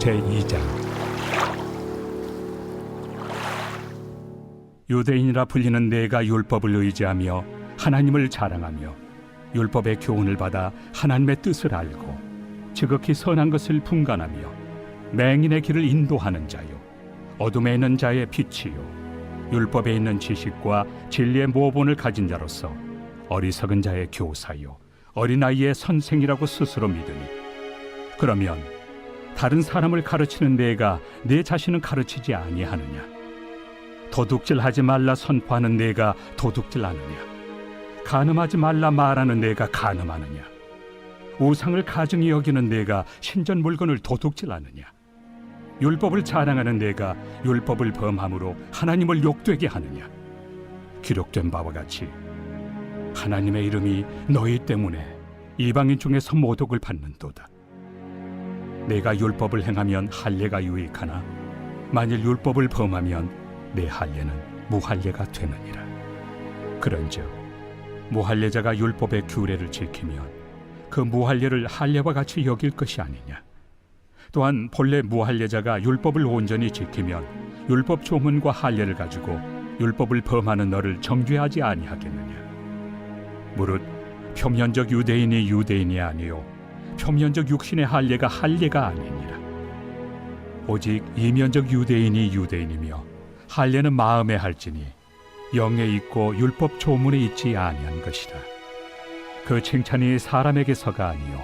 제2장. 유대인이라 불리는 내가 율법을 의지하며 하나님을 자랑하며 율법의 교훈을 받아 하나님의 뜻을 알고 지극히 선한 것을 분간하며 맹인의 길을 인도하는 자요, 어둠에 있는 자의 빛이요, 율법에 있는 지식과 진리의 모본을 가진 자로서 어리석은 자의 교사요, 어린아이의 선생이라고 스스로 믿으니, 그러면 다른 사람을 가르치는 내가 내 자신은 가르치지 아니하느냐? 도둑질하지 말라 선포하는 내가 도둑질하느냐? 간음하지 말라 말하는 내가 간음하느냐? 우상을 가증히 여기는 내가 신전 물건을 도둑질하느냐? 율법을 자랑하는 내가 율법을 범함으로 하나님을 욕되게 하느냐? 기록된 바와 같이 하나님의 이름이 너희 때문에 이방인 중에서 모독을 받는도다. 내가 율법을 행하면 할례가 유익하나 만일 율법을 범하면 내 할례는 무할례가 되느니라. 그런즉 무할례자가 율법의 규례를 지키면 그 무할례를 할례와 같이 여길 것이 아니냐? 또한 본래 무할례자가 율법을 온전히 지키면 율법 조문과 할례를 가지고 율법을 범하는 너를 정죄하지 아니하겠느냐? 무릇 표면적 유대인이 유대인이 아니요 표면적 육신의 할례가 할례가 아니니라. 오직 이면적 유대인이 유대인이며 할례는 마음에 할지니 영에 있고 율법 조문에 있지 아니한 것이라. 그 칭찬이 사람에게서가 아니요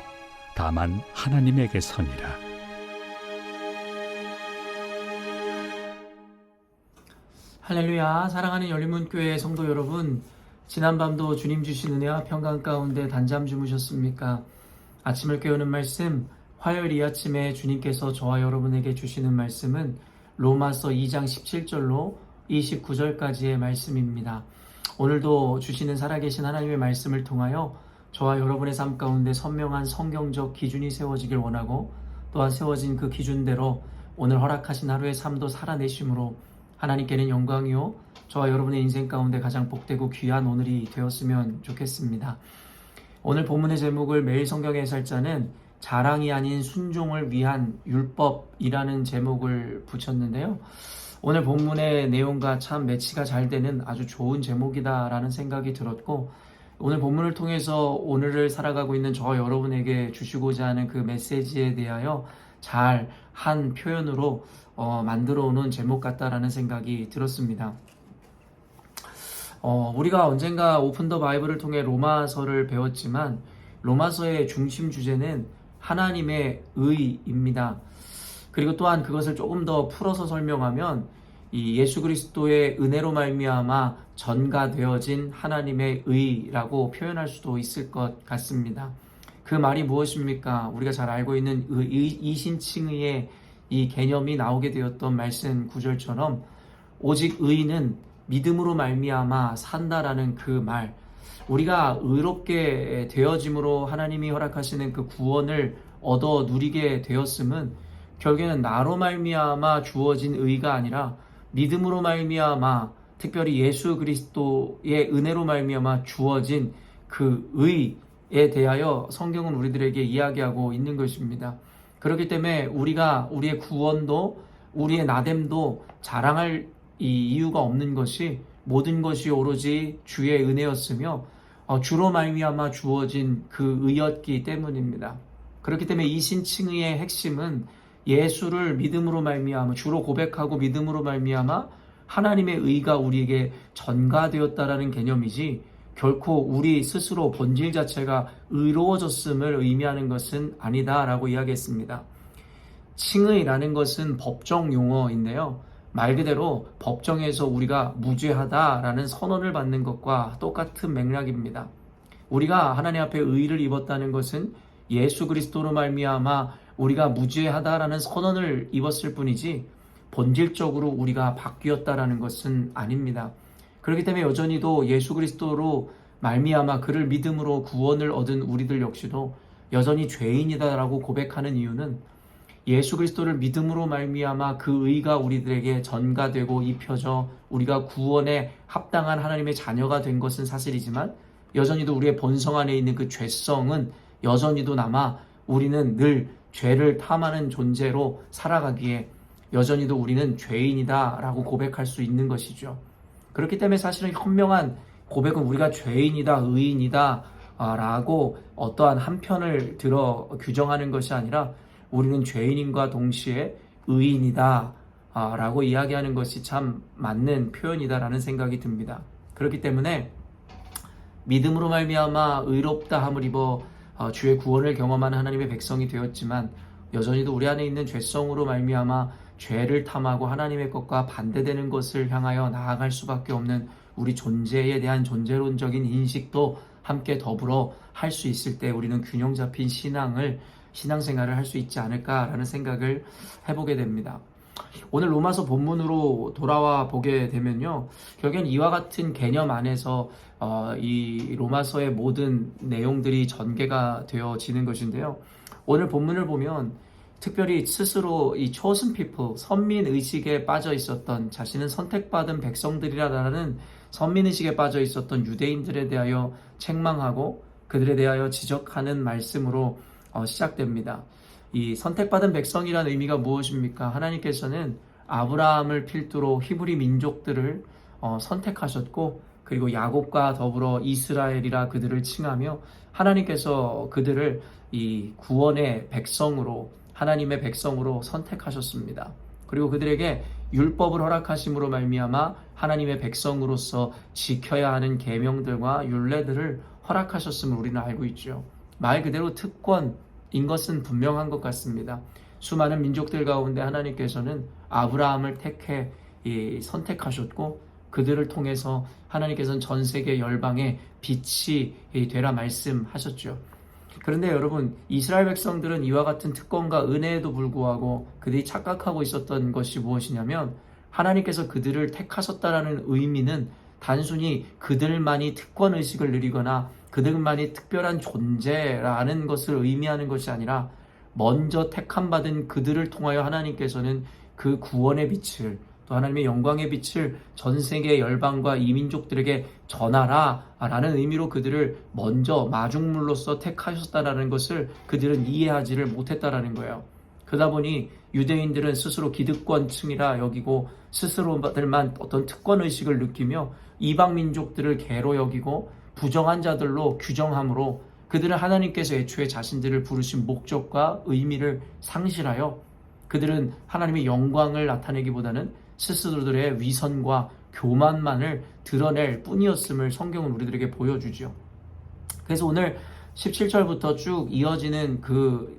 다만 하나님에게서니라. 할렐루야. 사랑하는 열린문교회 성도 여러분, 지난밤도 주님 주신 은혜와 평강 가운데 단잠 주무셨습니까? 아침을 깨우는 말씀, 화요일 이 아침에 주님께서 저와 여러분에게 주시는 말씀은 로마서 2장 17절로 29절까지의 말씀입니다. 오늘도 주시는 살아계신 하나님의 말씀을 통하여 저와 여러분의 삶 가운데 선명한 성경적 기준이 세워지길 원하고, 또한 세워진 그 기준대로 오늘 허락하신 하루의 삶도 살아내심으로 하나님께는 영광이요 저와 여러분의 인생 가운데 가장 복되고 귀한 오늘이 되었으면 좋겠습니다. 오늘 본문의 제목을 매일 성경의 해설자는 자랑이 아닌 순종을 위한 율법이라는 제목을 붙였는데요. 오늘 본문의 내용과 참 매치가 잘 되는 아주 좋은 제목이다라는 생각이 들었고, 오늘 본문을 통해서 오늘을 살아가고 있는 저와 여러분에게 주시고자 하는 그 메시지에 대하여 잘 한 표현으로 만들어 오는 제목 같다라는 생각이 들었습니다. 우리가 언젠가 오픈 더 바이블을 통해 로마서를 배웠지만 로마서의 중심 주제는 하나님의 의입니다. 그리고 또한 그것을 조금 더 풀어서 설명하면 이 예수 그리스도의 은혜로 말미암아 전가되어진 하나님의 의라고 표현할 수도 있을 것 같습니다. 그 말이 무엇입니까? 우리가 잘 알고 있는 이신칭의의 이 개념이 나오게 되었던 말씀 구절처럼 오직 의인은 믿음으로 말미암아 산다라는 그 말, 우리가 의롭게 되어짐으로 하나님이 허락하시는 그 구원을 얻어 누리게 되었음은 결국에는 나로 말미암아 주어진 의가 아니라 믿음으로 말미암아, 특별히 예수 그리스도의 은혜로 말미암아 주어진 그 의에 대하여 성경은 우리들에게 이야기하고 있는 것입니다. 그렇기 때문에 우리가 우리의 구원도 우리의 나됨도 자랑할 이 이유가 없는 것이 모든 것이 오로지 주의 은혜였으며 주로 말미암아 주어진 그 의였기 때문입니다. 그렇기 때문에 이 신칭의의 핵심은 예수를 믿음으로 말미암아, 주로 고백하고 믿음으로 말미암아 하나님의 의가 우리에게 전가되었다라는 개념이지, 결코 우리 스스로 본질 자체가 의로워졌음을 의미하는 것은 아니다라고 이야기했습니다. 칭의라는 것은 법정 용어인데요, 말 그대로 법정에서 우리가 무죄하다라는 선언을 받는 것과 똑같은 맥락입니다. 우리가 하나님 앞에 의를 입었다는 것은 예수 그리스도로 말미암아 우리가 무죄하다라는 선언을 입었을 뿐이지 본질적으로 우리가 바뀌었다라는 것은 아닙니다. 그렇기 때문에 여전히도 예수 그리스도로 말미암아 그를 믿음으로 구원을 얻은 우리들 역시도 여전히 죄인이다라고 고백하는 이유는 예수 그리스도를 믿음으로 말미암아 그 의가 우리들에게 전가되고 입혀져 우리가 구원에 합당한 하나님의 자녀가 된 것은 사실이지만, 여전히도 우리의 본성 안에 있는 그 죄성은 여전히도 남아 우리는 늘 죄를 탐하는 존재로 살아가기에 여전히도 우리는 죄인이다라고 고백할 수 있는 것이죠. 그렇기 때문에 사실은 현명한 고백은 우리가 죄인이다, 의인이다 라고 어떠한 한 편을 들어 규정하는 것이 아니라 우리는 죄인임과 동시에 의인이다 라고 이야기하는 것이 참 맞는 표현이다라는 생각이 듭니다. 그렇기 때문에 믿음으로 말미암아 의롭다 함을 입어 주의 구원을 경험하는 하나님의 백성이 되었지만 여전히도 우리 안에 있는 죄성으로 말미암아 죄를 탐하고 하나님의 것과 반대되는 것을 향하여 나아갈 수밖에 없는 우리 존재에 대한 존재론적인 인식도 함께 더불어 할 수 있을 때 우리는 균형 잡힌 신앙생활을 할 수 있지 않을까라는 생각을 해보게 됩니다. 오늘 로마서 본문으로 돌아와 보게 되면요, 결국엔 이와 같은 개념 안에서 이 로마서의 모든 내용들이 전개가 되어지는 것인데요. 오늘 본문을 보면 특별히 스스로 이 chosen people, 선민의식에 빠져 있었던, 자신은 선택받은 백성들이라는 선민의식에 빠져 있었던 유대인들에 대하여 책망하고 그들에 대하여 지적하는 말씀으로 시작됩니다. 이 선택받은 백성이라는 의미가 무엇입니까? 하나님께서는 아브라함을 필두로 히브리 민족들을 선택하셨고, 그리고 야곱과 더불어 이스라엘이라 그들을 칭하며 하나님께서 그들을 이 구원의 백성으로, 하나님의 백성으로 선택하셨습니다. 그리고 그들에게 율법을 허락하심으로 말미암아 하나님의 백성으로서 지켜야 하는 계명들과 율례들을 허락하셨음을 우리는 알고 있죠. 말 그대로 특권인 것은 분명한 것 같습니다. 수많은 민족들 가운데 하나님께서는 아브라함을 택해 선택하셨고, 그들을 통해서 하나님께서는 전 세계 열방의 빛이 되라 말씀하셨죠. 그런데 여러분, 이스라엘 백성들은 이와 같은 특권과 은혜에도 불구하고 그들이 착각하고 있었던 것이 무엇이냐면, 하나님께서 그들을 택하셨다라는 의미는 단순히 그들만이 특권의식을 누리거나 그들만이 특별한 존재라는 것을 의미하는 것이 아니라, 먼저 택함받은 그들을 통하여 하나님께서는 그 구원의 빛을, 또 하나님의 영광의 빛을 전 세계 열방과 이민족들에게 전하라 라는 의미로 그들을 먼저 마중물로서 택하셨다라는 것을 그들은 이해하지를 못했다라는 거예요. 그러다 보니 유대인들은 스스로 기득권층이라 여기고 스스로들만 어떤 특권의식을 느끼며 이방 민족들을 개로 여기고 부정한 자들로 규정함으로 그들은 하나님께서 애초에 자신들을 부르신 목적과 의미를 상실하여 그들은 하나님의 영광을 나타내기보다는 스스로들의 위선과 교만만을 드러낼 뿐이었음을 성경은 우리들에게 보여주죠. 그래서 오늘 17절부터 쭉 이어지는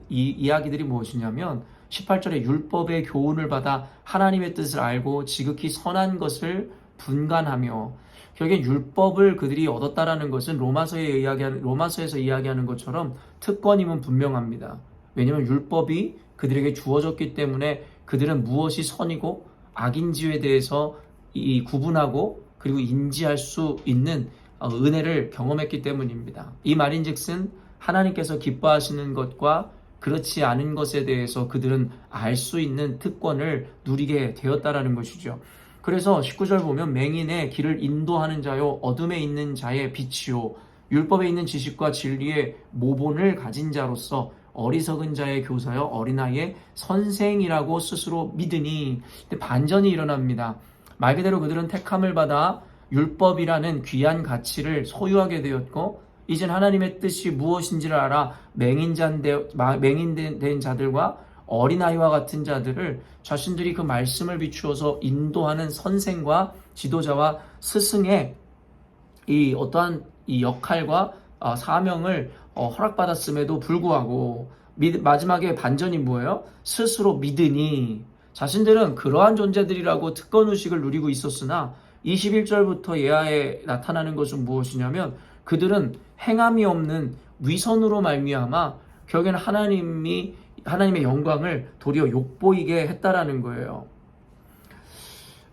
이 이야기들이 무엇이냐면, 18절에 율법의 교훈을 받아 하나님의 뜻을 알고 지극히 선한 것을 분간하며, 결국에 율법을 그들이 얻었다라는 것은 로마서에서 이야기하는 것처럼 특권임은 분명합니다. 왜냐하면 율법이 그들에게 주어졌기 때문에 그들은 무엇이 선이고 악인지에 대해서 구분하고 그리고 인지할 수 있는 은혜를 경험했기 때문입니다. 이 말인즉슨 하나님께서 기뻐하시는 것과 그렇지 않은 것에 대해서 그들은 알 수 있는 특권을 누리게 되었다라는 것이죠. 그래서 19절 보면 맹인의 길을 인도하는 자요 어둠에 있는 자의 빛이요 율법에 있는 지식과 진리의 모본을 가진 자로서 어리석은 자의 교사여 어린아이의 선생이라고 스스로 믿으니. 근데 반전이 일어납니다. 말 그대로 그들은 택함을 받아 율법이라는 귀한 가치를 소유하게 되었고, 이젠 하나님의 뜻이 무엇인지를 알아 맹인된 자들과 어린아이와 같은 자들을 자신들이 그 말씀을 비추어서 인도하는 선생과 지도자와 스승의 이 어떠한 이 역할과 사명을 허락받았음에도 불구하고 마지막에 반전이 뭐예요? 스스로 믿으니. 자신들은 그러한 존재들이라고 특권의식을 누리고 있었으나 21절부터 예하에 나타나는 것은 무엇이냐면, 그들은 행함이 없는 위선으로 말미암아 결국에는 하나님의 영광을 도리어 욕보이게 했다라는 거예요.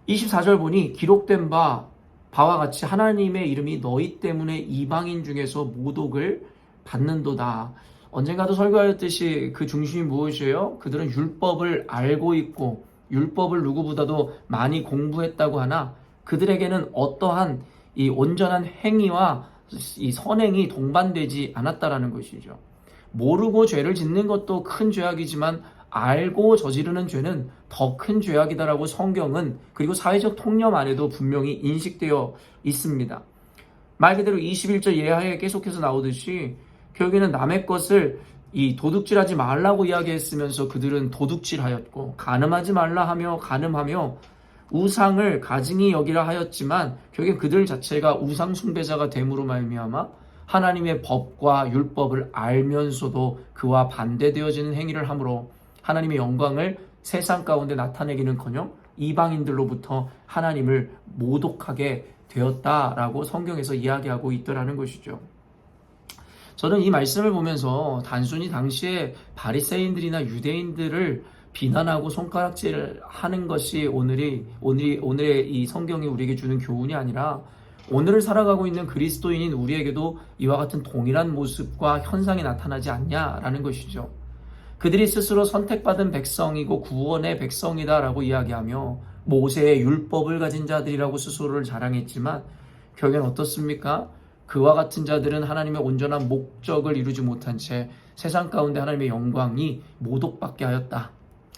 24절 보니 기록된 바와 같이 하나님의 이름이 너희 때문에 이방인 중에서 모독을 받는도다. 언젠가도 설교하였듯이 그 중심이 무엇이에요? 그들은 율법을 알고 있고 율법을 누구보다도 많이 공부했다고 하나 그들에게는 어떠한 이 온전한 행위와 이 선행이 동반되지 않았다라는 것이죠. 모르고 죄를 짓는 것도 큰 죄악이지만 알고 저지르는 죄는 더 큰 죄악이다라고 성경은 그리고 사회적 통념 안에도 분명히 인식되어 있습니다. 말 그대로 21절 예하에 계속해서 나오듯이 결국에는 남의 것을 이 도둑질하지 말라고 이야기했으면서 그들은 도둑질하였고, 간음하지 말라 하며 간음하며 우상을 가증히 여기라 하였지만 결국에 그들 자체가 우상 숭배자가 됨으로 말미암아 하나님의 법과 율법을 알면서도 그와 반대되어지는 행위를 함으로 하나님의 영광을 세상 가운데 나타내기는커녕 이방인들로부터 하나님을 모독하게 되었다라고 성경에서 이야기하고 있더라는 것이죠. 저는 이 말씀을 보면서 단순히 당시에 바리새인들이나 유대인들을 비난하고 손가락질을 하는 것이 오늘의 이 성경이 우리에게 주는 교훈이 아니라 오늘을 살아가고 있는 그리스도인인 우리에게도 이와 같은 동일한 모습과 현상이 나타나지 않냐라는 것이죠. 그들이 스스로 선택받은 백성이고 구원의 백성이다라고 이야기하며 모세의 율법을 가진 자들이라고 스스로를 자랑했지만 결국엔 어떻습니까? 그와 같은 자들은 하나님의 온전한 목적을 이루지 못한 채 세상 가운데 하나님의 영광이 모독받게 하였다.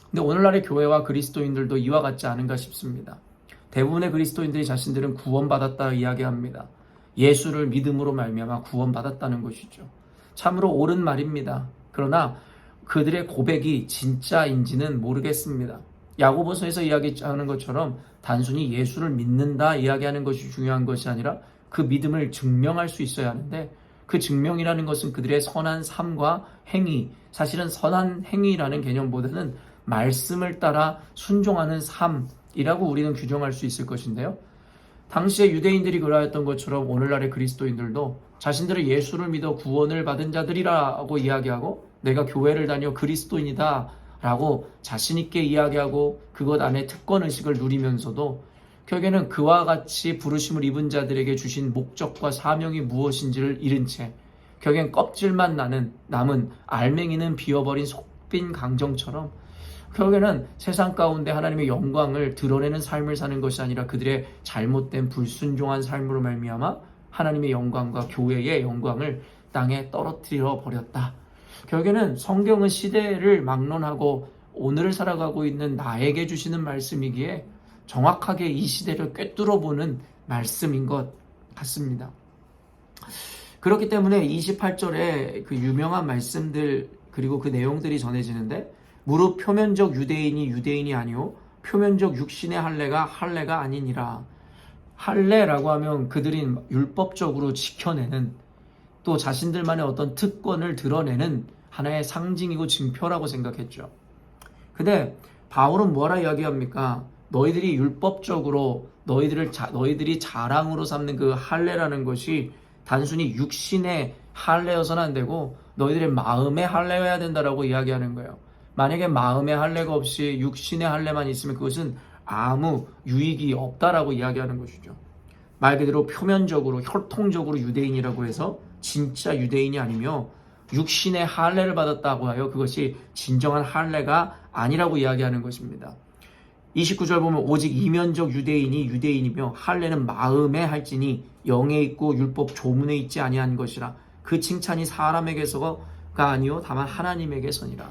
근데 오늘날의 교회와 그리스도인들도 이와 같지 않은가 싶습니다. 대부분의 그리스도인들이 자신들은 구원받았다 이야기합니다. 예수를 믿음으로 말미암아 구원받았다는 것이죠. 참으로 옳은 말입니다. 그러나 그들의 고백이 진짜인지는 모르겠습니다. 야고보서에서 이야기하는 것처럼 단순히 예수를 믿는다 이야기하는 것이 중요한 것이 아니라 그 믿음을 증명할 수 있어야 하는데, 그 증명이라는 것은 그들의 선한 삶과 행위, 사실은 선한 행위라는 개념보다는 말씀을 따라 순종하는 삶이라고 우리는 규정할 수 있을 것인데요. 당시에 유대인들이 그러했던 것처럼 오늘날의 그리스도인들도 자신들을 예수를 믿어 구원을 받은 자들이라고 이야기하고 내가 교회를 다녀 그리스도인이다 라고 자신있게 이야기하고 그것 안에 특권의식을 누리면서도 결국에는 그와 같이 부르심을 입은 자들에게 주신 목적과 사명이 무엇인지를 잃은 채 결국엔 껍질만 남은 알맹이는 비어버린 속빈 강정처럼 결국에는 세상 가운데 하나님의 영광을 드러내는 삶을 사는 것이 아니라 그들의 잘못된 불순종한 삶으로 말미암아 하나님의 영광과 교회의 영광을 땅에 떨어뜨려 버렸다. 결국에는 성경은 시대를 막론하고 오늘을 살아가고 있는 나에게 주시는 말씀이기에 정확하게 이 시대를 꿰뚫어보는 말씀인 것 같습니다. 그렇기 때문에 28절에 그 유명한 말씀들 그리고 그 내용들이 전해지는데, 무릇 표면적 유대인이 유대인이 아니요 표면적 육신의 할례가 아니니라. 할례라고 하면 그들이 율법적으로 지켜내는, 또 자신들만의 어떤 특권을 드러내는 하나의 상징이고 징표라고 생각했죠. 근데 바울은 뭐라 이야기합니까? 너희들이 율법적으로 너희들이 자랑으로 삼는 그 할례라는 것이 단순히 육신의 할례여서는 안 되고 너희들의 마음의 할례여야 된다라고 이야기하는 거예요. 만약에 마음의 할례가 없이 육신의 할례만 있으면 그것은 아무 유익이 없다라고 이야기하는 것이죠. 말 그대로 표면적으로 혈통적으로 유대인이라고 해서 진짜 유대인이 아니며 육신의 할례를 받았다고 하여 그것이 진정한 할례가 아니라고 이야기하는 것입니다. 29절 보면 오직 이면적 유대인이 유대인이며 할례는 마음에 할지니 영에 있고 율법 조문에 있지 아니한 것이라. 그 칭찬이 사람에게서가 아니요 다만 하나님에게서니라.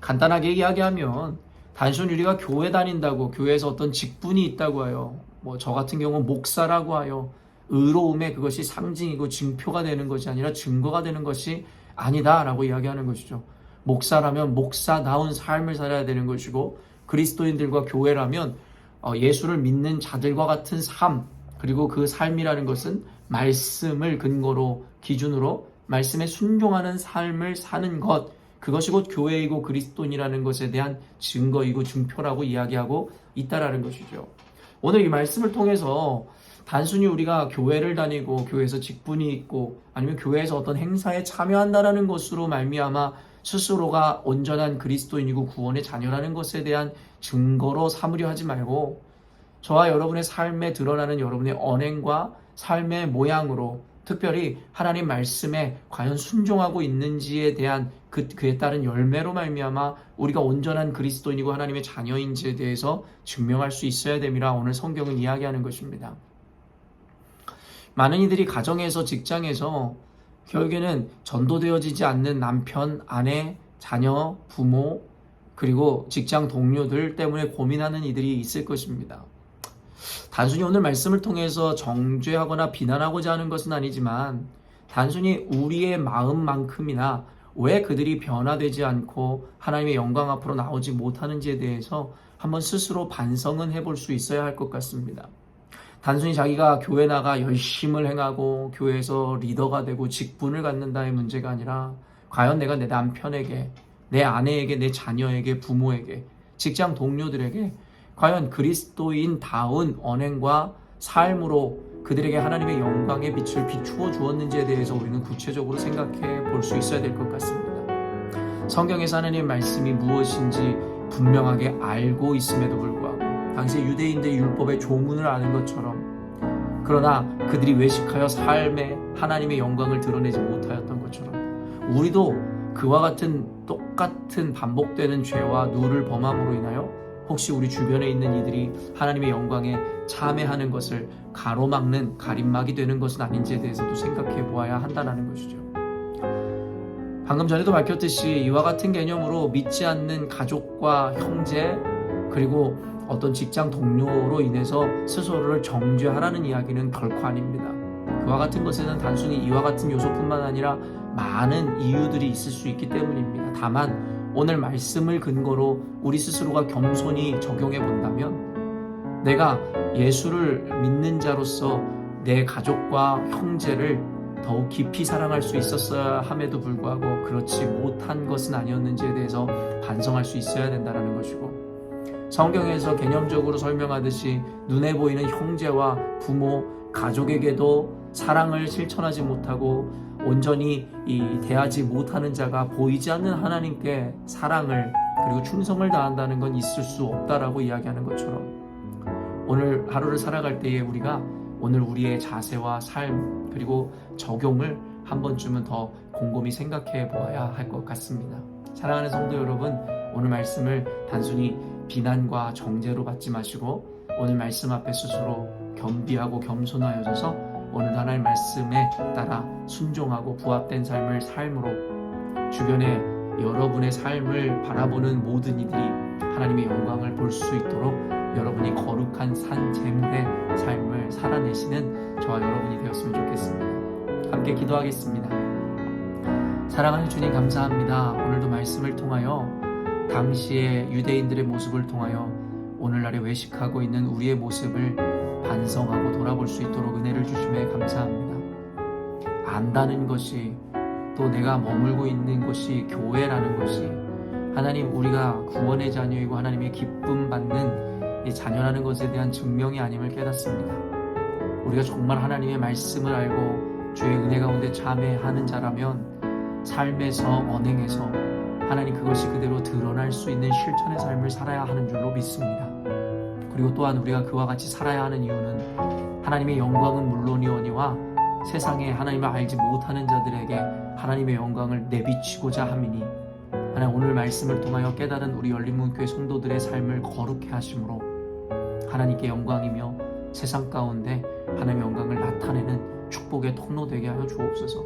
간단하게 이야기하면 단순히 우리가 교회 다닌다고 교회에서 어떤 직분이 있다고 하여 저 같은 경우는 목사라고 하여 의로움에 그것이 상징이고 징표가 되는 것이 아니라 증거가 되는 것이 아니다라고 이야기하는 것이죠. 목사라면 목사다운 삶을 살아야 되는 것이고, 그리스도인들과 교회라면 예수를 믿는 자들과 같은 삶, 그리고 그 삶이라는 것은 말씀을 근거로 기준으로 말씀에 순종하는 삶을 사는 것, 그것이 곧 교회이고 그리스도인이라는 것에 대한 증거이고 증표라고 이야기하고 있다라는 것이죠. 오늘 이 말씀을 통해서 단순히 우리가 교회를 다니고 교회에서 직분이 있고 아니면 교회에서 어떤 행사에 참여한다라는 것으로 말미암아 스스로가 온전한 그리스도인이고 구원의 자녀라는 것에 대한 증거로 삼으려 하지 말고, 저와 여러분의 삶에 드러나는 여러분의 언행과 삶의 모양으로 특별히 하나님 말씀에 과연 순종하고 있는지에 대한 그에 따른 열매로 말미암아 우리가 온전한 그리스도인이고 하나님의 자녀인지에 대해서 증명할 수 있어야 됨이라 오늘 성경은 이야기하는 것입니다. 많은 이들이 가정에서 직장에서 결국에는 전도되어지지 않는 남편, 아내, 자녀, 부모, 그리고 직장 동료들 때문에 고민하는 이들이 있을 것입니다. 단순히 오늘 말씀을 통해서 정죄하거나 비난하고자 하는 것은 아니지만 단순히 우리의 마음만큼이나 왜 그들이 변화되지 않고 하나님의 영광 앞으로 나오지 못하는지에 대해서 한번 스스로 반성은 해볼 수 있어야 할 것 같습니다. 단순히 자기가 교회 나가 열심을 행하고 교회에서 리더가 되고 직분을 갖는다의 문제가 아니라 과연 내가 내 남편에게, 내 아내에게, 내 자녀에게, 부모에게, 직장 동료들에게 과연 그리스도인다운 언행과 삶으로 그들에게 하나님의 영광의 빛을 비추어 주었는지에 대해서 우리는 구체적으로 생각해 볼 수 있어야 될 것 같습니다. 성경에서 하나님의 말씀이 무엇인지 분명하게 알고 있음에도 불구하고 당시 유대인들의 율법의 조문을 아는 것처럼, 그러나 그들이 외식하여 삶에 하나님의 영광을 드러내지 못하였던 것처럼 우리도 그와 같은 똑같은 반복되는 죄와 누를 범함으로 인하여 혹시 우리 주변에 있는 이들이 하나님의 영광에 참여하는 것을 가로막는 가림막이 되는 것은 아닌지에 대해서도 생각해 보아야 한다는 것이죠. 방금 전에도 밝혔듯이 이와 같은 개념으로 믿지 않는 가족과 형제, 그리고 어떤 직장 동료로 인해서 스스로를 정죄하라는 이야기는 결코 아닙니다. 그와 같은 것에는 단순히 이와 같은 요소뿐만 아니라 많은 이유들이 있을 수 있기 때문입니다. 다만 오늘 말씀을 근거로 우리 스스로가 겸손히 적용해 본다면 내가 예수를 믿는 자로서 내 가족과 형제를 더욱 깊이 사랑할 수 있었어야 함에도 불구하고 그렇지 못한 것은 아니었는지에 대해서 반성할 수 있어야 된다는 것이고, 성경에서 개념적으로 설명하듯이 눈에 보이는 형제와 부모, 가족에게도 사랑을 실천하지 못하고 온전히 대하지 못하는 자가 보이지 않는 하나님께 사랑을 그리고 충성을 다한다는 건 있을 수 없다라고 이야기하는 것처럼 오늘 하루를 살아갈 때에 우리가 오늘 우리의 자세와 삶 그리고 적용을 한 번쯤은 더 곰곰이 생각해 보아야 할 것 같습니다. 사랑하는 성도 여러분, 오늘 말씀을 단순히 비난과 정죄로 받지 마시고 오늘 말씀 앞에 스스로 겸비하고 겸손하여져서 오늘 하나님의 말씀에 따라 순종하고 부합된 삶을 삶으로 주변에 여러분의 삶을 바라보는 모든 이들이 하나님의 영광을 볼 수 있도록 여러분이 거룩한 산 제물의 삶을 살아내시는 저와 여러분이 되었으면 좋겠습니다. 함께 기도하겠습니다. 사랑하는 주님 감사합니다. 오늘도 말씀을 통하여 당시의 유대인들의 모습을 통하여 오늘날에 외식하고 있는 우리의 모습을 반성하고 돌아볼 수 있도록 은혜를 주심에 감사합니다. 안다는 것이, 또 내가 머물고 있는 곳이 교회라는 것이 하나님 우리가 구원의 자녀이고 하나님의 기쁨 받는 이 자녀라는 것에 대한 증명이 아님을 깨닫습니다. 우리가 정말 하나님의 말씀을 알고 주의 은혜 가운데 참회하는 자라면 삶에서 언행에서 하나님 그것이 그대로 드러날 수 있는 실천의 삶을 살아야 하는 줄로 믿습니다. 그리고 또한 우리가 그와 같이 살아야 하는 이유는 하나님의 영광은 물론이오니와 세상에 하나님을 알지 못하는 자들에게 하나님의 영광을 내비치고자 함이니 하나님 오늘 말씀을 통하여 깨달은 우리 열린문교회 성도들의 삶을 거룩해 하심으로 하나님께 영광이며 세상 가운데 하나님의 영광을 나타내는 축복의 통로 되게 하여 주옵소서.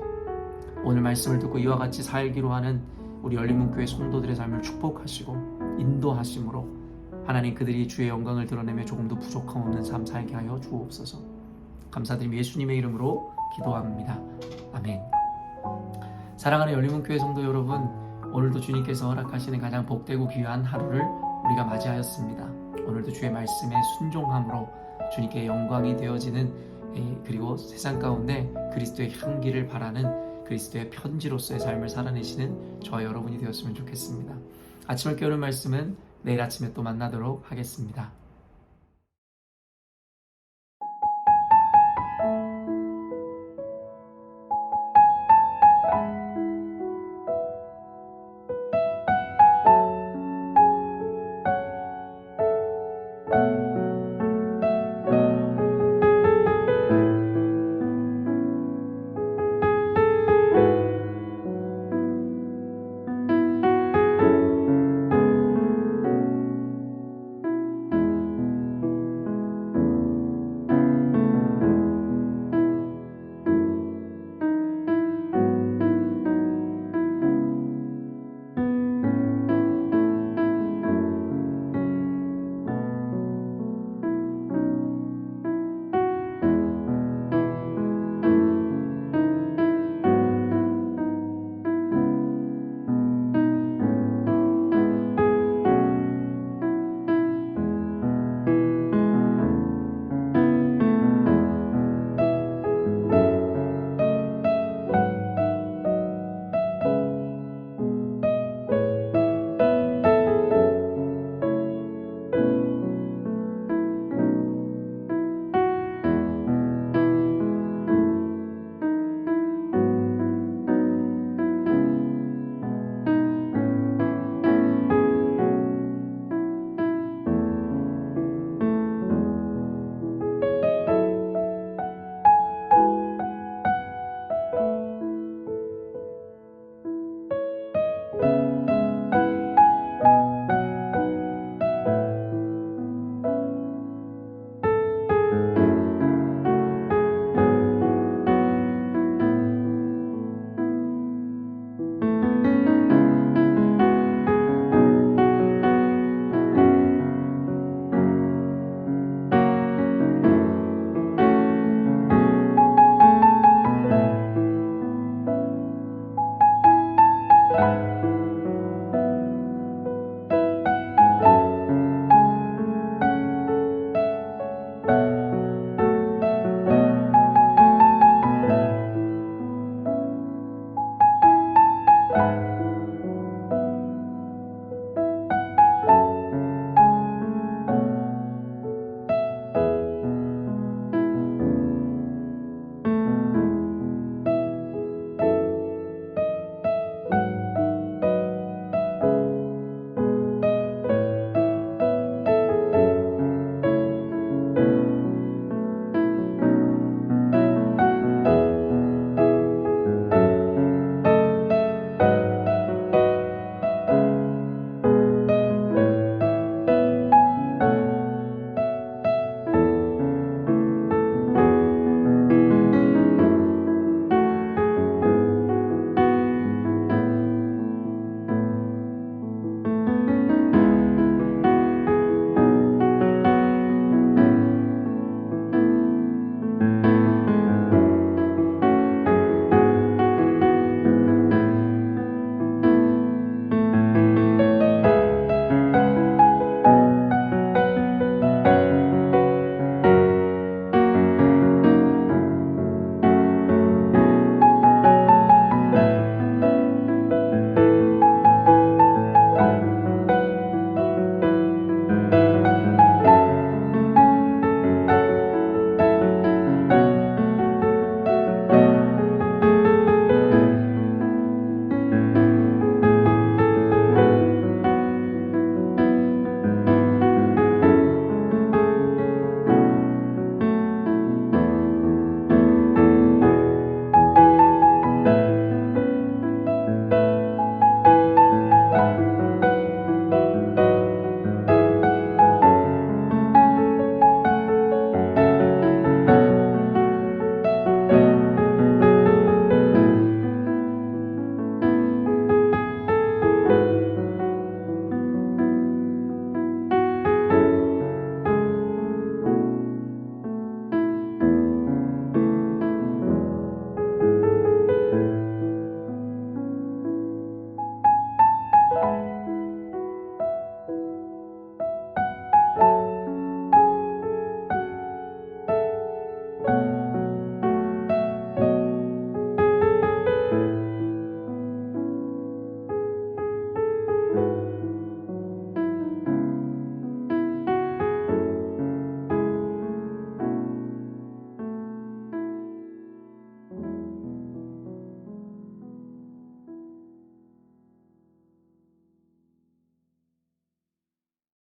오늘 말씀을 듣고 이와 같이 살기로 하는 우리 열린문교회 성도들의 삶을 축복하시고 인도하심으로 하나님 그들이 주의 영광을 드러내며 조금도 부족함 없는 삶 살게 하여 주옵소서. 감사드리며 예수님의 이름으로 기도합니다. 아멘. 사랑하는 열린문교회 성도 여러분, 오늘도 주님께서 허락하시는 가장 복되고 귀한 하루를 우리가 맞이하였습니다. 오늘도 주의 말씀에 순종함으로 주님께 영광이 되어지는 그리고 세상 가운데 그리스도의 향기를 바라는 그리스도의 편지로서의 삶을 살아내시는 저와 여러분이 되었으면 좋겠습니다. 아침을 깨우는 말씀은 내일 아침에 또 만나도록 하겠습니다.